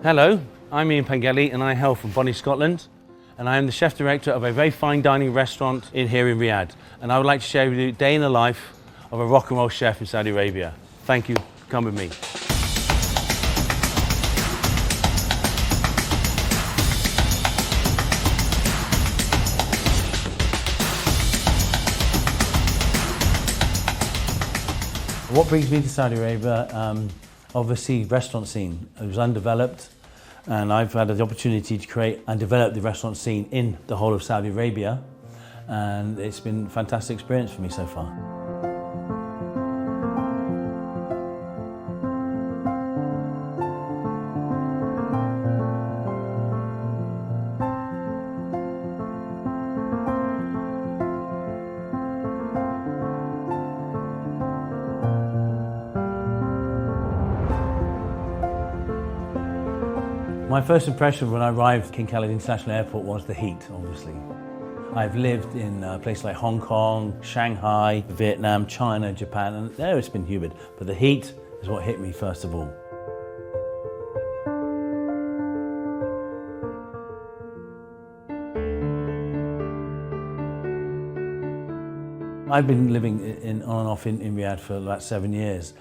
Hello, I'm Ian Pengelley and I hail from Bonnie, Scotland, and I am the chef director of a very fine dining restaurant here in Riyadh, and I would like to share with you a day in the life of a rock and roll chef in Saudi Arabia. Thank you, come with me. What brings me to Saudi Arabia? Obviously, restaurant scene. It was undeveloped, and I've had the opportunity to create and develop the restaurant scene in the whole of Saudi Arabia, and it's been a fantastic experience for me so far. My first impression when I arrived at King Khalid International Airport was the heat, obviously. I've lived in places like Hong Kong, Shanghai, Vietnam, China, Japan, and there it's been humid, but the heat is what hit me first of all. I've been living on and off in Riyadh for about 7 years.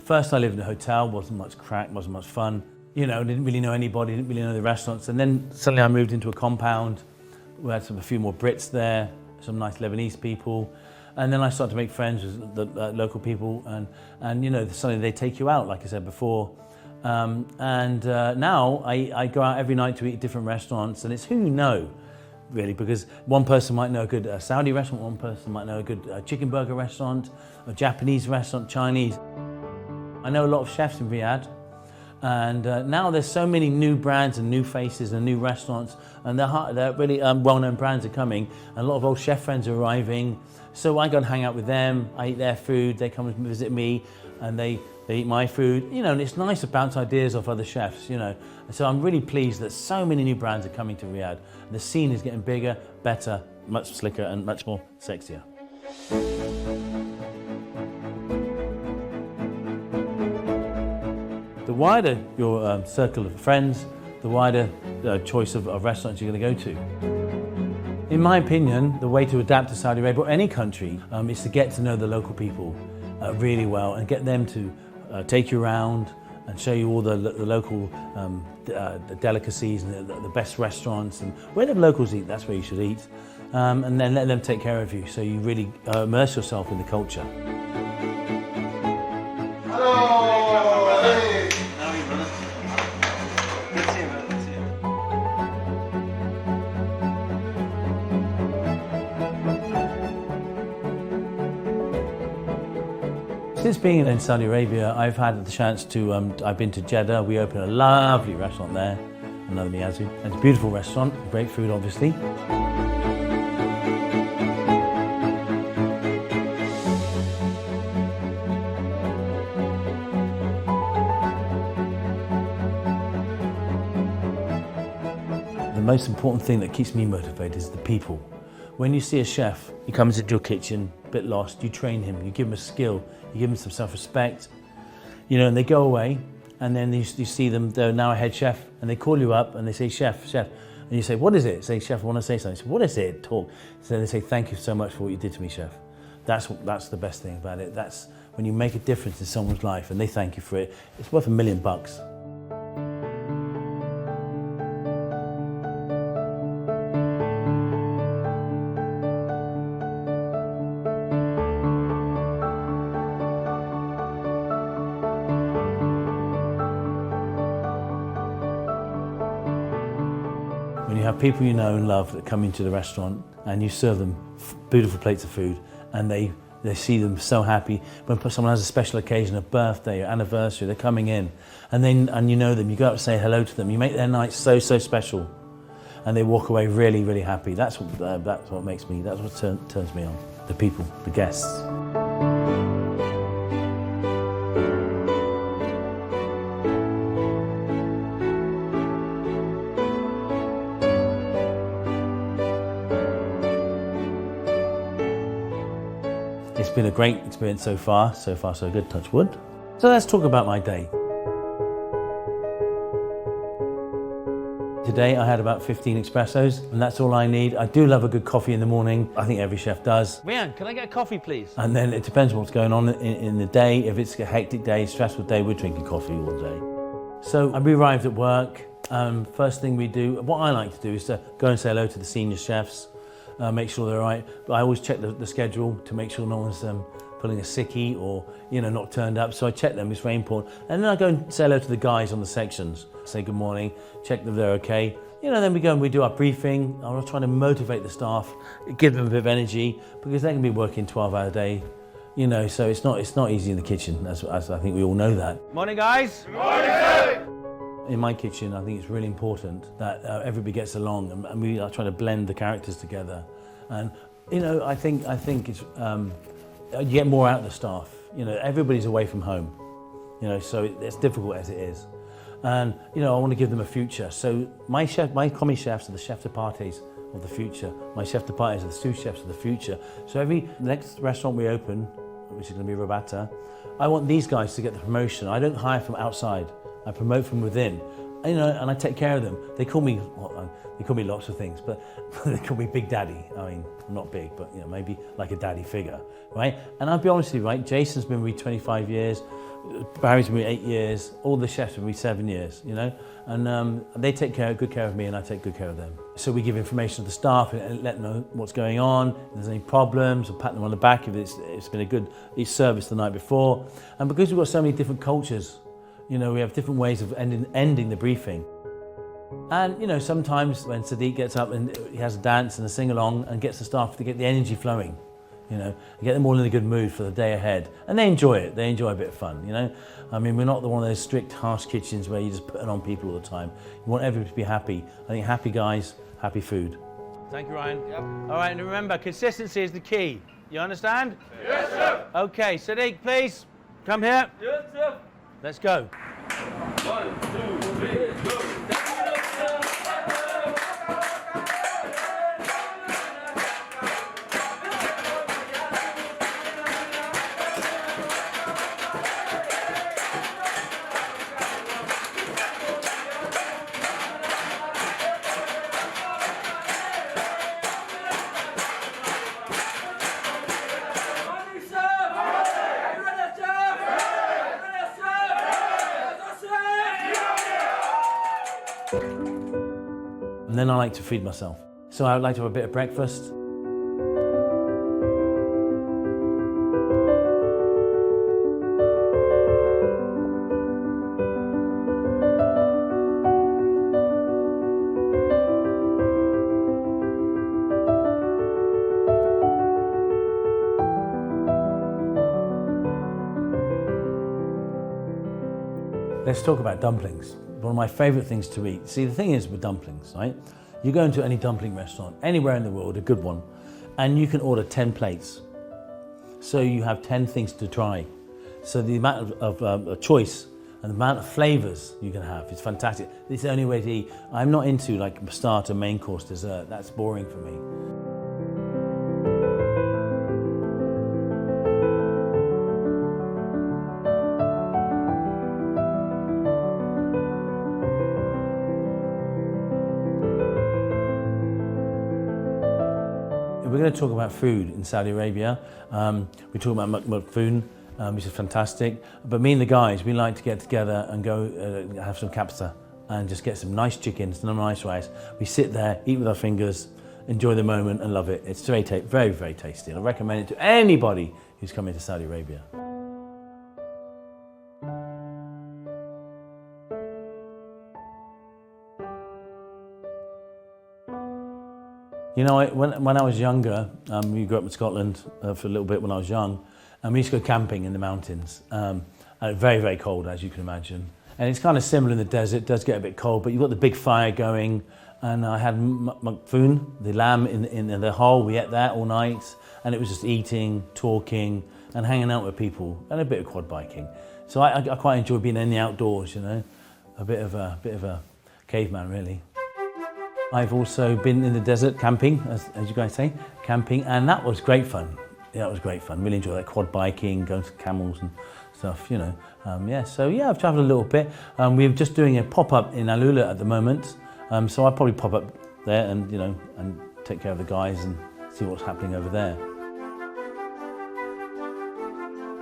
First I lived in a hotel, wasn't much crack, wasn't much fun. You know, didn't really know anybody, didn't really know the restaurants. And then suddenly I moved into a compound. We had a few more Brits there, some nice Lebanese people. And then I started to make friends with the local people. And you know, suddenly they take you out, like I said before. Now I go out every night to eat at different restaurants. And it's who you know, really, because one person might know a good Saudi restaurant, one person might know a good chicken burger restaurant, a Japanese restaurant, Chinese. I know a lot of chefs in Riyadh. And now there's so many new brands and new faces and new restaurants, and they're really well-known brands are coming, and a lot of old chef friends are arriving. So I go and hang out with them, I eat their food, they come and visit me, and they eat my food. You know, and it's nice to bounce ideas off other chefs, you know. And so I'm really pleased that so many new brands are coming to Riyadh. The scene is getting bigger, better, much slicker, and much more sexier. The wider your circle of friends, the wider choice of restaurants you're going to go to. In my opinion, the way to adapt to Saudi Arabia or any country is to get to know the local people really well and get them to take you around and show you all the local the delicacies and the best restaurants, and where the locals eat, that's where you should eat. And then let them take care of you so you really immerse yourself in the culture. Since being in Saudi Arabia, I've had the chance to, I've been to Jeddah. We opened a lovely restaurant there, another Miyazu. It's a beautiful restaurant, great food obviously. The most important thing that keeps me motivated is the people. When you see a chef, he comes into your kitchen, a bit lost, you train him, you give him a skill, you give them some self-respect, you know, and they go away, and then you see them, they're now a head chef, and they call you up and they say, chef, and you say, what is it? Say, chef, I want to say something. Say, what is it? Talk. So they say, thank you so much for what you did to me, chef. That's the best thing about it. That's when you make a difference in someone's life and they thank you for it. It's worth $1 million. When you have people you know and love that come into the restaurant and you serve them beautiful plates of food and they see them so happy. When someone has a special occasion, a birthday or anniversary, they're coming in and you know them, you go up and say hello to them, you make their night so special and they walk away really, really happy. That's what makes me, that's what turns me on. The people, the guests. It's been a great experience so far so good, touch wood. So let's talk about my day. today I had about 15 espressos, and that's all I need. I do love a good coffee in the morning. I think every chef does. Ryan, can I get a coffee, please? And then it depends what's going on in the day. If it's a hectic day, stressful day, we're drinking coffee all day. So we arrived at work. First thing we do, what I like to do is to go and say hello to the senior chefs, make sure they're all right. But I always check the schedule to make sure no one's pulling a sickie or not turned up. So I check them, it's very important. And then I go and say hello to the guys on the sections, say good morning, check that they're okay. Then we go and we do our briefing. I'm trying to motivate the staff, give them a bit of energy, because they can be working 12-hour day, so it's not easy in the kitchen, as I think we all know that. Morning, guys. Good morning. In my kitchen, I think it's really important that everybody gets along, and we are trying to blend the characters together. And I think it's you get more out of the staff. Everybody's away from home, so it's difficult as it is. And I want to give them a future. So my commis chefs are the chef de parties of the future. My chef de parties are the sous chefs of the future. So every next restaurant we open, which is going to be Robata, I want these guys to get the promotion. I don't hire from outside. I promote from within. And I take care of them. They call me lots of things, but they call me Big Daddy. I mean, I'm not big, but maybe like a daddy figure, right? And I'll be honest with you, right? Jason's been with me 25 years, Barry's been with me 8 years, all the chefs have been with me 7 years, and they take good care of me, and I take good care of them. So we give information to the staff and let them know what's going on, if there's any problems, or pat them on the back if it's been a good service the night before. And because we've got so many different cultures, we have different ways of ending the briefing. And sometimes when Sadiq gets up and he has a dance and a sing-along and gets the staff to get the energy flowing, and get them all in a good mood for the day ahead. And they enjoy it, they enjoy a bit of fun, I mean, we're not one of those strict, harsh kitchens where you just put it on people all the time. You want everybody to be happy. I think happy guys, happy food. Thank you, Ryan. Yep. All right, and remember, consistency is the key. You understand? Yes, sir. Okay, Sadiq, please, come here. Yes, sir. Let's go. 1, 2, 3, go. And then I like to feed myself. So I would like to have a bit of breakfast. Let's talk about dumplings. One of my favourite things to eat. See, the thing is with dumplings, right? You go into any dumpling restaurant, anywhere in the world, a good one, and you can order 10 plates. So you have 10 things to try. So the amount of choice and the amount of flavours you can have is fantastic. It's the only way to eat. I'm not into like starter, main course, dessert. That's boring for me. We're going to talk about food in Saudi Arabia. We talk about makfoon, which is fantastic. But me and the guys, we like to get together and go have some kapsa and just get some nice chicken, some nice rice. We sit there, eat with our fingers, enjoy the moment and love it. It's very, very tasty. And I recommend it to anybody who's coming to Saudi Arabia. When I was younger, we grew up in Scotland for a little bit when I was young, and we used to go camping in the mountains. And very, very cold, as you can imagine. And it's kind of similar in the desert. It does get a bit cold, but you've got the big fire going. And I had makfoon, the lamb in the hole. We ate that all night, and it was just eating, talking, and hanging out with people, and a bit of quad biking. So I quite enjoy being in the outdoors, a bit of a caveman, really. I've also been in the desert camping, as you guys say, camping, and that was great fun. Yeah, it was great fun. Really enjoyed that quad biking, going to camels and stuff, So I've travelled a little bit. We're just doing a pop-up in Alula at the moment, So I'd probably pop up there and, and take care of the guys and see what's happening over there.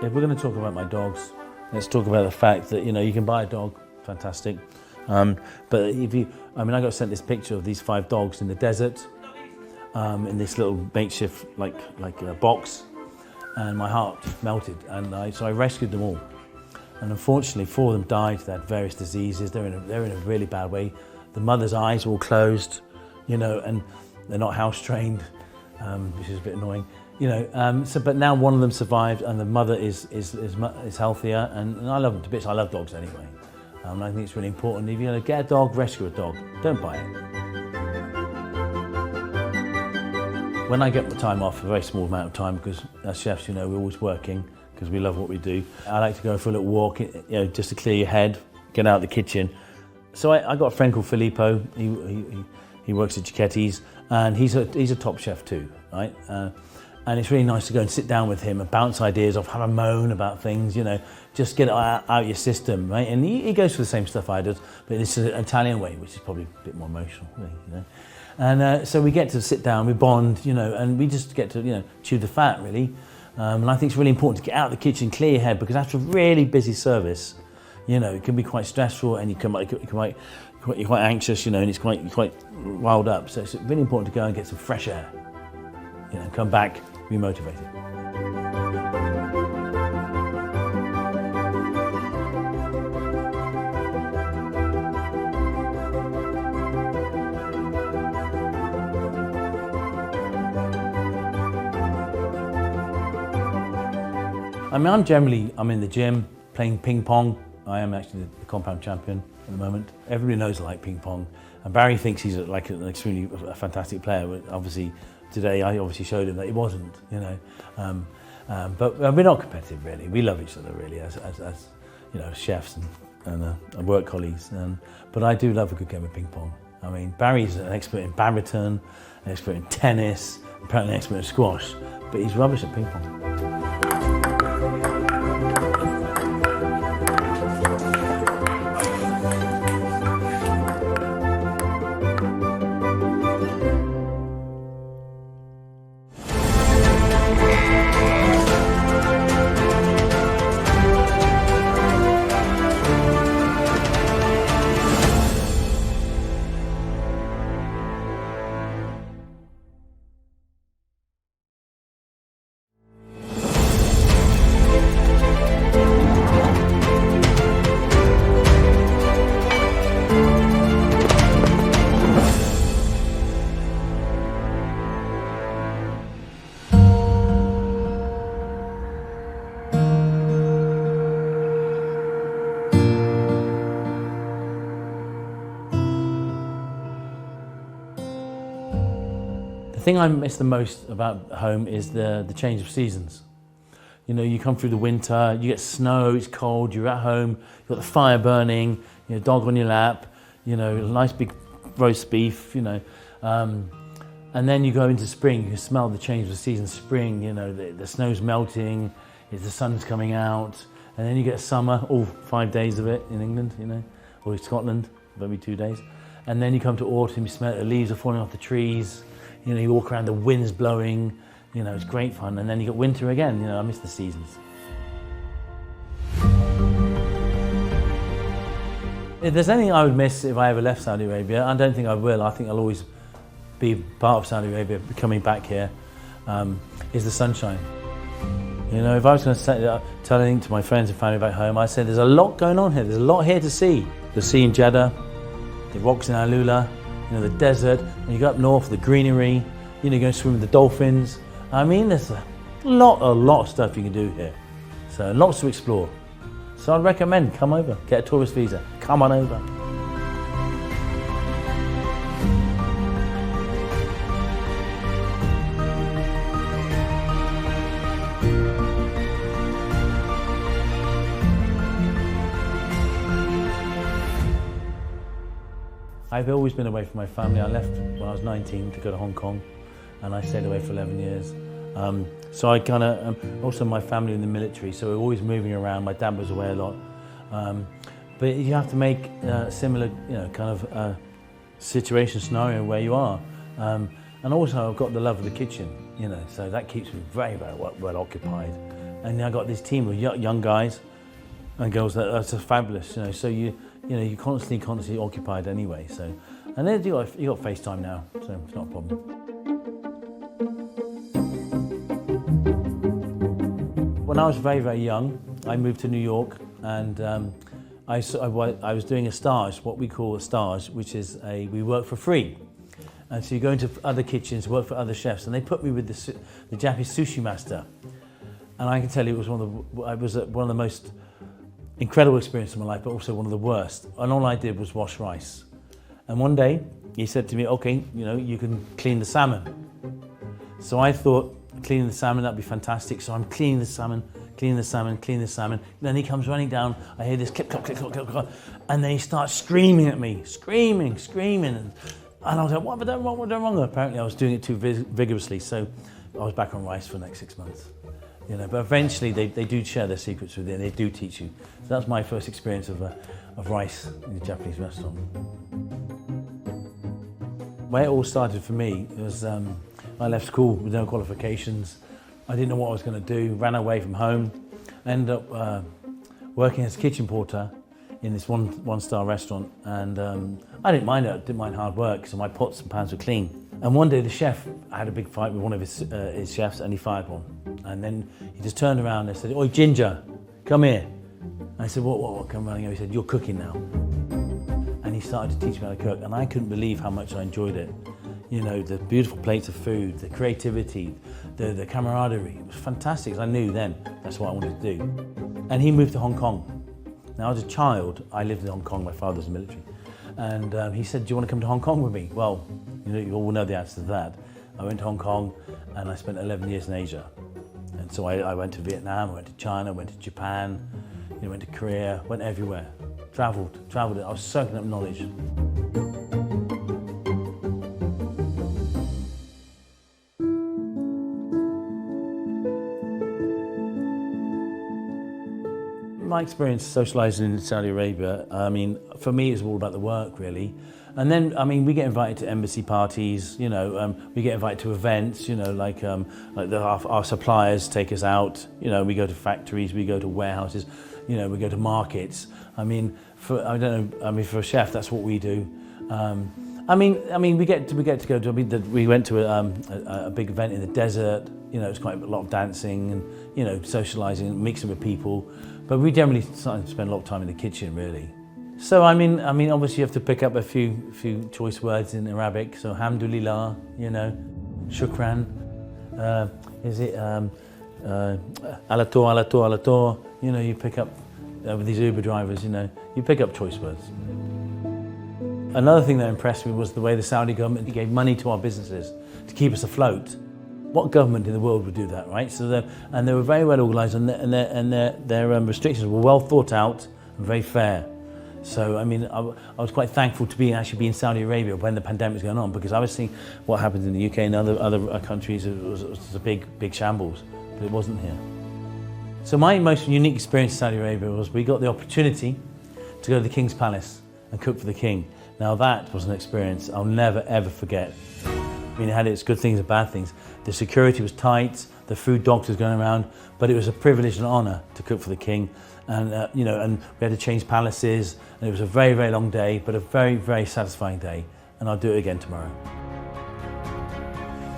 If we're going to talk about my dogs, let's talk about the fact that, you can buy a dog, fantastic. But I got sent this picture of these 5 dogs in the desert, in this little makeshift like a box, and my heart melted. And so I rescued them all. And unfortunately, 4 of them died. They had various diseases. They're in a really bad way. The mother's eyes were all closed, and they're not house trained, which is a bit annoying. But now one of them survived, and the mother is healthier, and I love them to bits. I love dogs anyway. I think it's really important. If you're going to get a dog, rescue a dog. Don't buy it. When I get the time off, a very small amount of time, because as chefs, we're always working because we love what we do. I like to go for a little walk, just to clear your head, get out of the kitchen. So I got a friend called Filippo. He works at Gicchetti's, and he's a top chef too, right? And it's really nice to go and sit down with him and bounce ideas off, have a moan about things, just get it out your system, right? And he goes for the same stuff I do, but it's an Italian way, which is probably a bit more emotional, really, And so we get to sit down, we bond, and we just get to, chew the fat, really. And I think it's really important to get out of the kitchen, clear your head, because after a really busy service, it can be quite stressful, and you're quite anxious, and it's quite riled up. So it's really important to go and get some fresh air, come back, be motivated. I'm in the gym playing ping pong. I am actually the compound champion at the moment. Everybody knows I like ping pong, and Barry thinks he's an extremely fantastic player. But obviously, today I showed him that he wasn't. But we're not competitive really. We love each other really as chefs and work colleagues. But I do love a good game of ping pong. Barry's an expert in badminton, an expert in tennis, apparently an expert in squash, but he's rubbish at ping pong. The thing I miss the most about home is the change of seasons. You come through the winter, you get snow, it's cold, you're at home, you've got the fire burning, dog on your lap, nice big roast beef, and then you go into spring, you smell the change of season. Spring, the snow's melting, the sun's coming out, and then you get summer, all 5 days of it in England, or in Scotland, maybe 2 days. And then you come to autumn, you smell the leaves are falling off the trees, you walk around, the wind's blowing, it's great fun. And then you got winter again, I miss the seasons. If there's anything I would miss if I ever left Saudi Arabia, I don't think I will. I think I'll always be part of Saudi Arabia, coming back here, is the sunshine. If I was going to tell anything to my friends and family back home, I'd say there's a lot going on here. There's a lot here to see. The sea in Jeddah, the rocks in Alula, the desert, and you go up north, the greenery, you go swim with the dolphins. There's a lot of stuff you can do here. So lots to explore. So I'd recommend, come over, get a tourist visa, come on over. I've always been away from my family. I left when I was 19 to go to Hong Kong, and I stayed away for 11 years. So I kind of, also my family in the military, so we're always moving around. My dad was away a lot. But you have to make similar, situation scenario where you are. And also I've got the love of the kitchen, you know, so that keeps me very, very well occupied. And I got this team of young guys and girls that's fabulous, you know, so you're constantly occupied anyway. So, and then you got FaceTime now, so it's not a problem. When I was very, very young, I moved to New York, and I was doing a stage, what we call a stage, which is we work for free. And so you go into other kitchens, work for other chefs, and they put me with the Japanese sushi master. And I can tell you it was one of the most incredible experiences of my life, but also one of the worst. And all I did was wash rice. And one day he said to me, okay, you know, you can clean the salmon. So I thought, cleaning the salmon, that'd be fantastic. So I'm cleaning the salmon. Then he comes running down. I hear this clip, clip, clip, clip, clip, clip, and then he starts screaming at me, screaming. And I was like, what have I done wrong? Apparently I was doing it too vigorously, so I was back on rice for the next 6 months. You know, but eventually they do share their secrets with you, and they do teach you. So that's my first experience of rice in a Japanese restaurant. Where it all started for me was I left school with no qualifications. I didn't know what I was going to do, ran away from home, ended up working as a kitchen porter in this one-star restaurant, and I didn't mind it. I didn't mind hard work, so my pots and pans were clean. And one day the chef, I had a big fight with one of his chefs, and he fired one. And then he just turned around and said, "Oi, Ginger, come here." And I said, "What, come running over?" He said, "You're cooking now." And he started to teach me how to cook, and I couldn't believe how much I enjoyed it. You know, the beautiful plates of food, the creativity, the camaraderie. It was fantastic, 'cause I knew then that's what I wanted to do. And he moved to Hong Kong. Now, as a child, I lived in Hong Kong. My father was in the military. And he said, "Do you want to come to Hong Kong with me?" Well, you all know the answer to that. I went to Hong Kong, and I spent 11 years in Asia. And so I went to Vietnam, I went to China, went to Japan, went to Korea, went everywhere. Traveled. I was soaking up knowledge. My experience socialising in Saudi Arabia, I mean, for me, it's all about the work, really. And then, I mean, we get invited to embassy parties, we get invited to events, our suppliers take us out, we go to factories, we go to warehouses, we go to markets. I mean, for a chef, that's what we do. We get to go to, we went to a big event in the desert, it's quite a lot of dancing and, socialising, mixing with people. But we generally spend a lot of time in the kitchen, really. So, I mean, obviously you have to pick up a few choice words in Arabic. So, alhamdulillah, shukran, alator, you pick up, with these Uber drivers, you pick up choice words. Another thing that impressed me was the way the Saudi government gave money to our businesses to keep us afloat. What government in the world would do that, right? So, they were very well organised, and their restrictions were well thought out and very fair. So, I mean, I was quite thankful to actually be in Saudi Arabia when the pandemic was going on, because I was seeing what happened in the UK and other countries. It was a big shambles, but it wasn't here. So my most unique experience in Saudi Arabia was we got the opportunity to go to the King's Palace and cook for the King. Now that was an experience I'll never ever forget. I mean, it had its good things and bad things. The security was tight, the food doctors going around, but it was a privilege and honour to cook for the King. And, and we had to change palaces, and it was a very, very long day, but a very, very satisfying day. And I'll do it again tomorrow.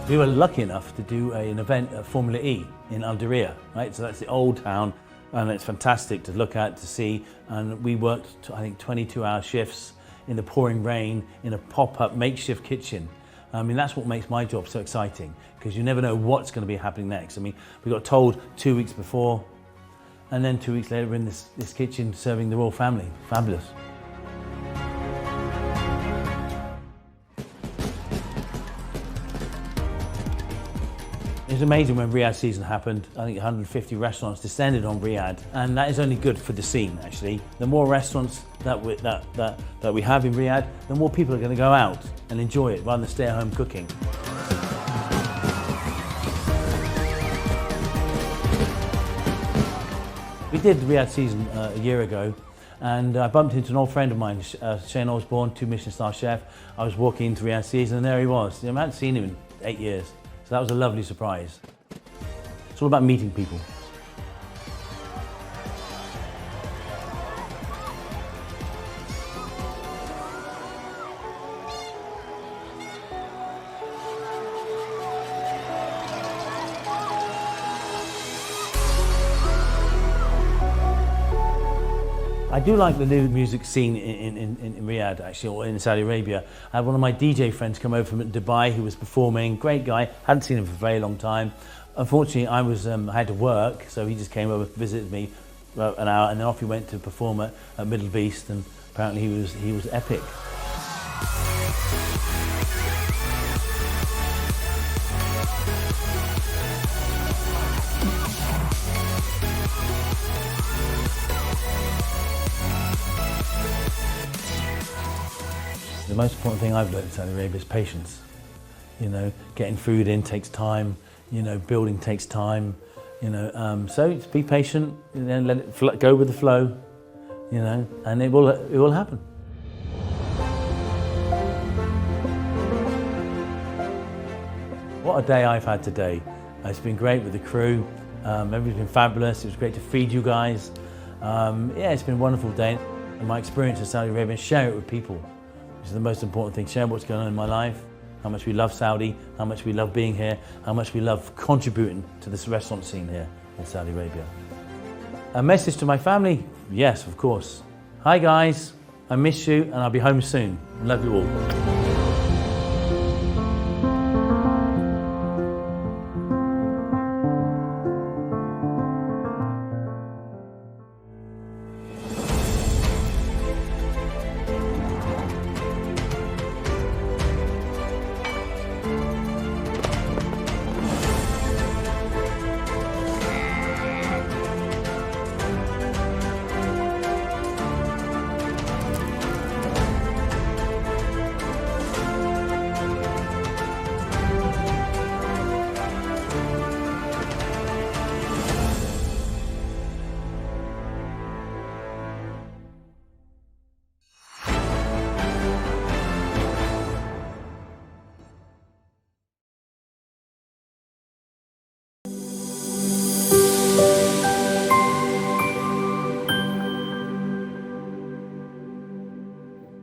We were lucky enough to do an event at Formula E in Alderia, right? So that's the old town, and it's fantastic to look at, to see. And we worked, I think, 22-hour shifts in the pouring rain in a pop-up makeshift kitchen. I mean, that's what makes my job so exciting, because you never know what's going to be happening next. I mean, we got told 2 weeks before, and then 2 weeks later we're in this kitchen serving the royal family. Fabulous. It was amazing when Riyadh season happened. I think 150 restaurants descended on Riyadh, and that is only good for the scene, actually. The more restaurants that we have in Riyadh, the more people are going to go out and enjoy it rather than stay at home cooking. We did the Riyadh season a year ago, And I bumped into an old friend of mine, Shane Osborne, 2 Michelin star chef. I was walking into Riyadh Seas and there he was. I hadn't seen him in 8 years. So that was a lovely surprise. It's all about meeting people. I do like the new music scene in Riyadh, actually, or in Saudi Arabia. I had one of my DJ friends come over from Dubai who was performing, great guy, hadn't seen him for a very long time. Unfortunately, I had to work, so he just came over, visited me for an hour, and then off he went to perform at Middle East, and apparently he was epic. The most important thing I've learned in Saudi Arabia is patience. You know, getting food in takes time. You know, building takes time. You know, so just be patient. You know, let it go with the flow. You know, and it will happen. What a day I've had today. It's been great with the crew. Everything's been fabulous. It was great to feed you guys. Yeah, it's been a wonderful day. And my experience in Saudi Arabia, share it with people, which is the most important thing. Share what's going on in my life, how much we love Saudi, how much we love being here, how much we love contributing to this restaurant scene here in Saudi Arabia. A message to my family? Yes, of course. Hi guys, I miss you and I'll be home soon. Love you all.